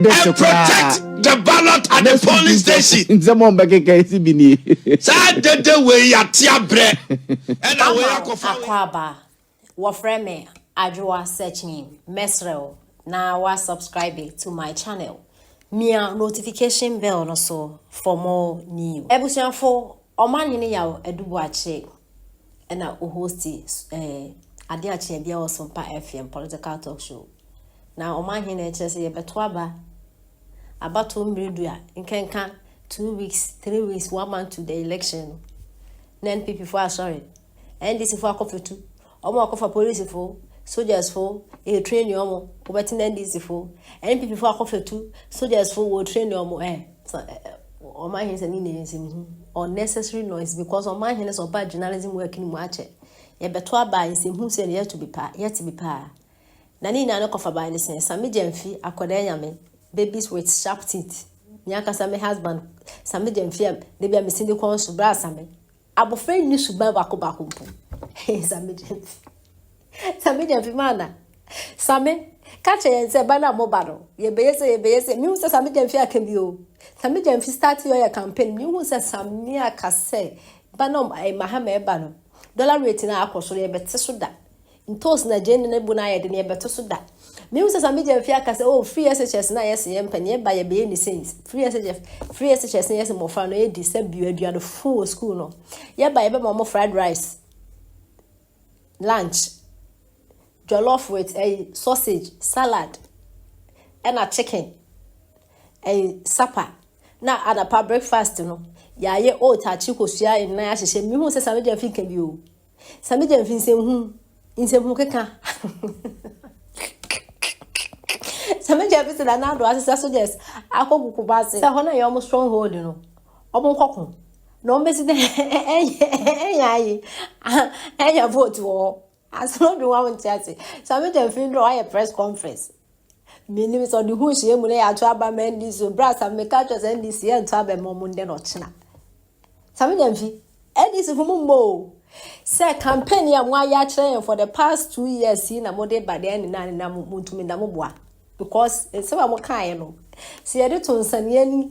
and protect the ballot at the polling station. Someone back a case bini. Sad the way ya tia bre. And away Akwaba. Wafreme Ajua searching Mesrel. Now wa subscribe to my channel. Mia notification bell no so for more news. Ebusian for Oman Hene yaw edubuache. Ena uhosti ade ache bia osompa FM political talk show. Na Oman Hene chese ye betwaba about 2 million nkenka 2 weeks 3 weeks 1 month to the election. Then people for sorry. And this for coffee too. Omo akofa police for soldiers for a train yomo obeti NDC for and people for coffee too soldiers for will train yomo Oman Hene say unnecessary noise because Oman Hene so bad journalism working mu ache ye beto aba nsem hu say yet to be pa na ni na no kofa ba ni say Sammy Gyamfi akoda nyame babies with sharp teeth nyaka Sammy husband Sammy Gyamfi de bia me sindi kon so bra Sammy abofra ni suban bako mpo Sammy Gyamfi mana Sammy catch yen say bana mobaro ye beyese mi hu say Sammy Gyamfi akabi o Sammy Gyamfi start your campaign mi hu say Sammy akase bana mahama eba no dollar rate na akoso ye bete so da ntos na jeni na bu na ye de ne beto so da me hu say Sammy Gyamfi akase oh free SHS na yes ye mpanye ba ye be ni sense free SHS na yes mo fa no ye di se biadua no full school no ye ba ye be mo fried rice lunch jollof with a sausage salad and a chicken a supper na adapa breakfast no ya ye oat achi kosua in na ahye mi hu se Sammy Gyamfi kan bi o Sammy Gyamfi nsem hu keka Sammy Gyamfi se na do asesa soldiers akoguku base se ho na ye omo stronghold no omo nkokon no mbesi de enya vote wo as no be one chance Sammy Gyamfi do a press conference minim so de hu hie mu na ya to aba mendi so bra Sammy ka to se ndi se to aba momunde no chena Sammy Gyamfi NDC fumumbo say campaign ya mwa ya kire for the past 2 years na mode bade na muntumi na moboa because se ba mo kan no se ye de to nsane ani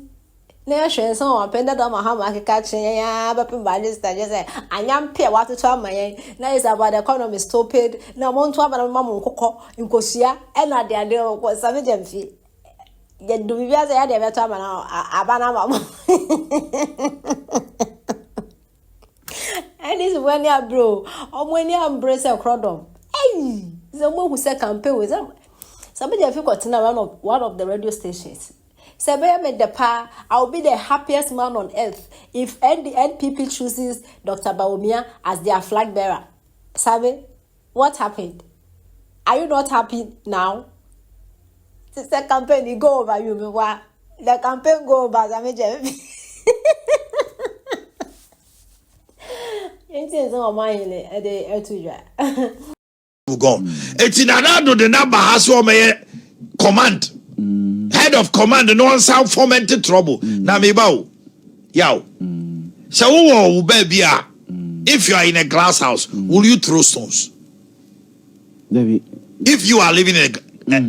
na ya hwe nsan wa penda da ma ha ma keka kire ya ba pe ba list just say anyam pe wa to amayen na is about the economy stupid na mo nto aba na ma mo nkokọ nkosua e na de ade ko Sammy Gyamfi ye do bibia say ya de beto ama na aba na ma and this when ya bro when you embrace a crodom hey the one who said campaign with them Sammy Gyamfi got in one of the radio stations say me the pa I'll be the happiest man on earth if the NPP chooses Dr. Bawumia as their flag bearer. Sammy, what happened? Are you not happy now? The campaign it go over you the campaign go over Sammy Gyamfi. Gone. It's in another the number has command. Head of command no one sound fomented trouble. Na me bow. Yow. So baby if you are in a glass house, will you throw stones? If you are living in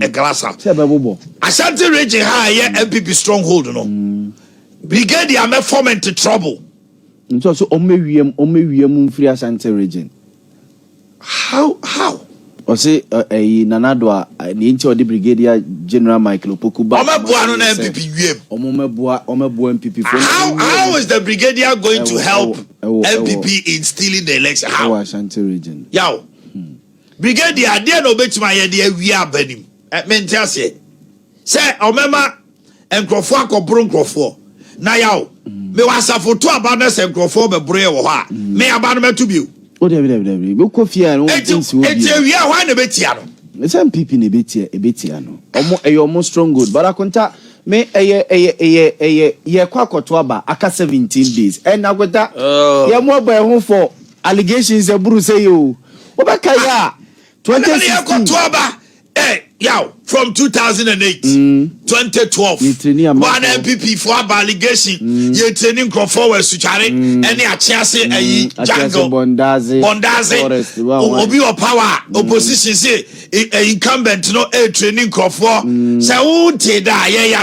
a glass house. Ashanti region high MPP stronghold no. Brigadier me fomented trouble. So omewiem free Ashanti region. How? O say nanadwa the inch of the Brigadier General Michael Opokuba. Omebua no na MPP wiem. Omebua MPP. How is the Brigadier going to help MPP in stealing the election? How? Ashanti region. Yow. Brigadier dey no betima ye dey wi abanim. Mentia say omema enkrofo akobro enkrofo. Na yow. Me wasafo to aba na se enkrofo be bro ye wo ha. Me aba no metu biu. O dey. Me kofia no things wo bi. Eti wi a hwan na betia no. Some people na betia no. Omo strong good. But akonta me ye kwakoto aba aka 17 days. And agweta ye mo ba ho for allegations e buru say yo. Obeka ya 2016 kwakoto aba Yow, from 2008, 2012, one MPP for allegation, ye training forward to Charlay, any a chance a jungle, Bondaze, Obi or power, opposition say, a incumbent, no a training for, so da, ye,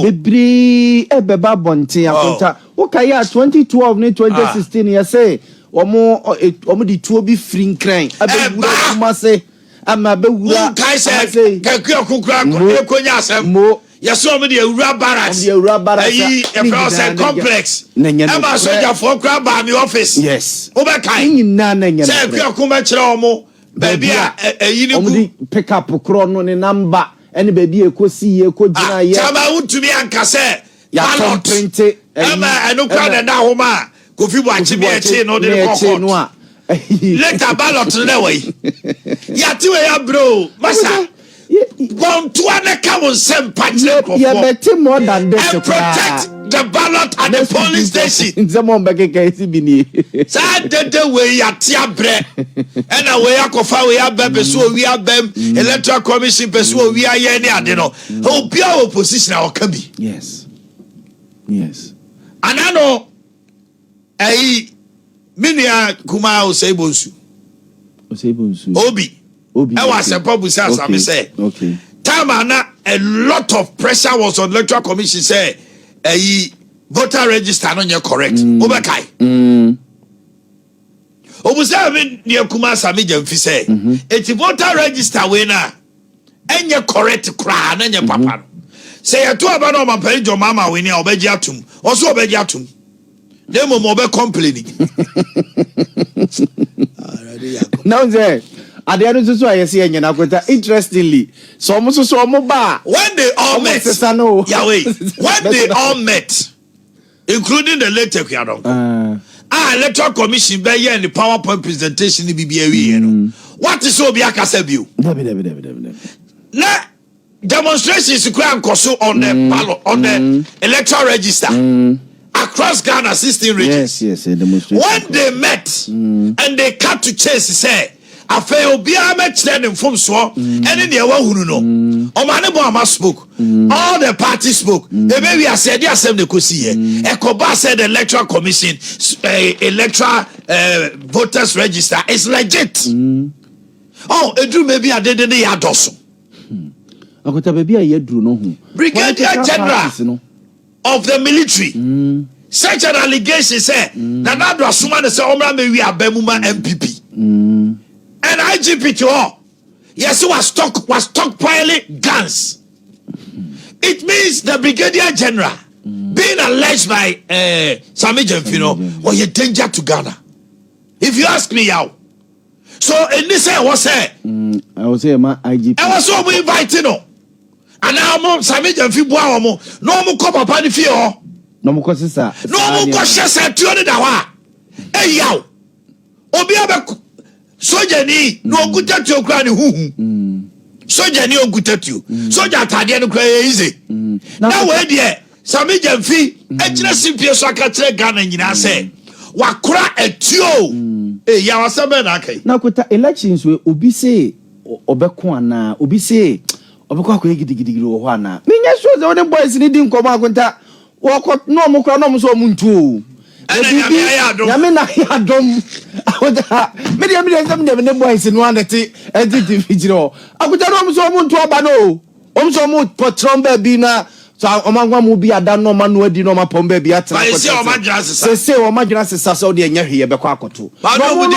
Bibri, Ebeba Bonte, Okaya 2012, 2016, you say, or more, or the two be free crime. I must say. Ama be wura kai say kakua kokura ko konya asem yeso me de wura barracks ayi e process complex ema soja for kura ba mi office yes wo be kai nyina na nyina say kakua ko me kire omo baby ayi ni ku pick up kro no ne number ene baby ekosi ye ko gina ye chama utumi anka say ya print ema enu kwa na homa kofi bo achi be echi no de kokko later ballot na way yati we ya bro masa bon to an come sem patch ya better more than this and protect the ballot at the police station someone back against bini sa de we yati abre and we akofa we abem so we abem electoral commission person we aye ni ade no obi a opposition a oka bi yes anano Minia kuma Osebonsu. Obi. I was a public Sammy say. Okay. Time a lot of pressure was on electoral commission say voter register on your correct. Obekai. Obusa me near kuma Sammy Gyamfi say. It's voter register we na. And your correct cry and your papa. Say a two about my page your mama we near obejatum. Also obejatum. They mo be complaining. Now there, at the end of I see and interestingly, so almost so ba when they all met, Yahweh, when they all met, including the late Kuyadon, electoral commission by year and the PowerPoint presentation in BBA. What is so be a casabu? Na demonstrations on the ballot on the electoral register. Across Ghana, 16 regions. Yes, when they met and they cut to chase, say, I fail be a match then from so, and in the one who know. Omanebo spoke, all the parties spoke. The baby I said, yes, the Kusi. Ekoba said the electoral commission, electoral voters register is legit. Oh, it drew maybe I didn't hear Dawson. I got a baby a drew no. Brigadier General of the military. Such an allegation say that that was someone say Omra me we abemuma MPP. And IGP to all. Yes, was stockpiling guns. It means the Brigadier General being alleged by Sammy Gyamfi was a danger to Ghana. If you ask me how. So in this I was say I was say my IGP. I was so inviting no. And now Sammy Gyamfi boa mo no mo ko papa ni fie ho. No mo ko sisa. No mo ko hye tuo ni da wa. Eh yaw. Obi abe soja ni no oguta tuo kra ni huhu. Soja ni oguta tuo. Soja atade no kra easy. Na we de Sammy Gyamfi ejina simpie so aka kire Ghana nyina se. Wakora etuo. Eh yaw asabe na akai. Na kuta elections we obi say obeko ana obi say obeko akoye gidigidi wo ho ana. Menya so ze one boys ni di nkomo akonta. Wako no mo kra no mo so muntu yame na ya dom akoda me de sam de ne boys no anete entity figiro akoda no mo so muntu aba no o mo so mo potron ba bi na so omangwa mo bi ada no ma no adi no ma pom ba bi atra se o madwena sesa so de nya hwe be kwa akoto no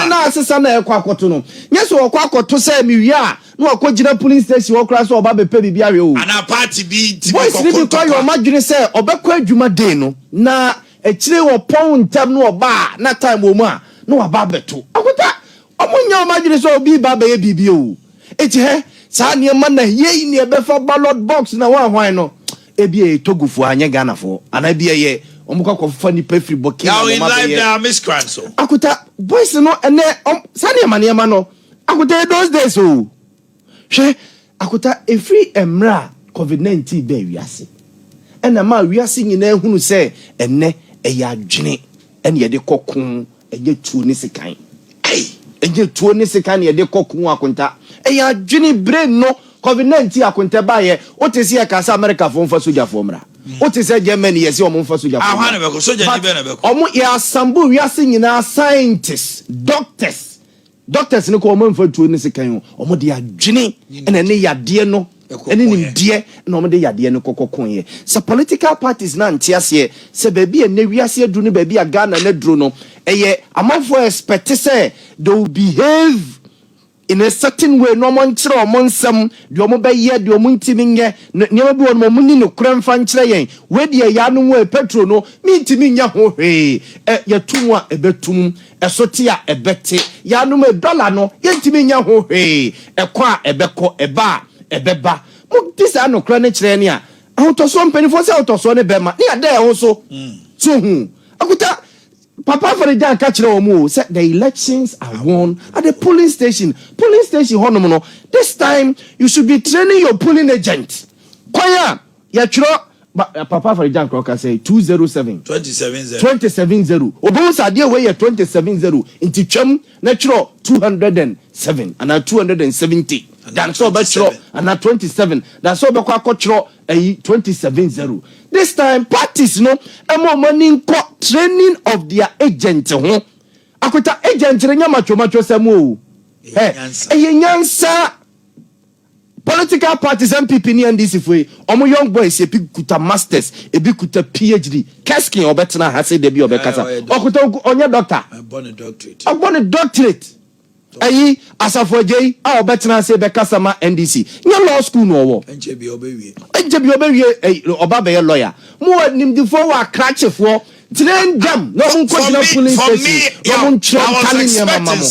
na sesa na e kwa akoto no nya so o kwa akoto se mi wi a no akogina police station wo kra so oba be pe bibia we o ana party bi ti ko ko yo madwene se obekọ adwuma den no na ekire wo pon ntam no oba na time wo mu a no oba beto akota omunya madwene so obi ba be bibia o eti he sa ne ma na yei ne be fa ballot box na wa hwan no ebie togufu anya Ghana fo ana bia ye omukọ kofa ni pefri boki na ma be ya miscreant so akota boys no ene sa ne ma no akota those days o hwe akota every emra COVID-19 be wiase ena ma wiase nyina hunu se enne eya adwene ene ye de kokon eye tu ni sekan enye tuo ne sika ne de kokku akonta eya adwene brain no COVID-19 akonta baye otesi ya kasa America fo mfa soja fo mra otesi Germany yesi o mfa soja fo ahwa ne beko soja ni be na beko omo ya sambu wiase nyina scientists doctors ne ko omo mfa tuo ne sika yo omo de adwene ene ne yade no ene nimdie na omo de yade no kokokonye so political parties na ntiase se baby na wiase adu ne baby Ghana na duro no eye amafo expect say they will behave in a certain way. No man chira omonsam de omo be ye de omo ntimi nye ne bi won mo ni no kramfa nchira yen we de ya no we petrol no mi ntimi nya ho hwe ya tumu a ebetum esote a ebete ya no me dollar no ye ntimi nya ho hwe ekwa ebeko eba ebeba mo disa no kra ne chira ne a ahotoso mpanifo se ahotoso ne bema ne ada e ho so so hu akuta Papa for the Jan catch said the elections are won at the polling station. Polling station, honomono. This time you should be training your polling agent. Kwaya, Papa for the Jan Crocker say 207 270. Obos are dear way 270 into chum natural 207 and 270. That's all natural and 27. That's all Bakwa 270. This time parties no emo money training of their agent ho. Akuta agent renya macho semu. Nyansa political parties MPP ni NDC foi omo young boys ebi kuta masters ebi kuta PhD kaskin obetena ha say debi obekasa okuta onye doctor abone doctorate ayi asafojei a obetena say bekasa ma NDC nya law school no wo enche bi obewie oba be lawyer mo nimdifo wa crachefo train them no unko na police station no uncho tani nyama mamo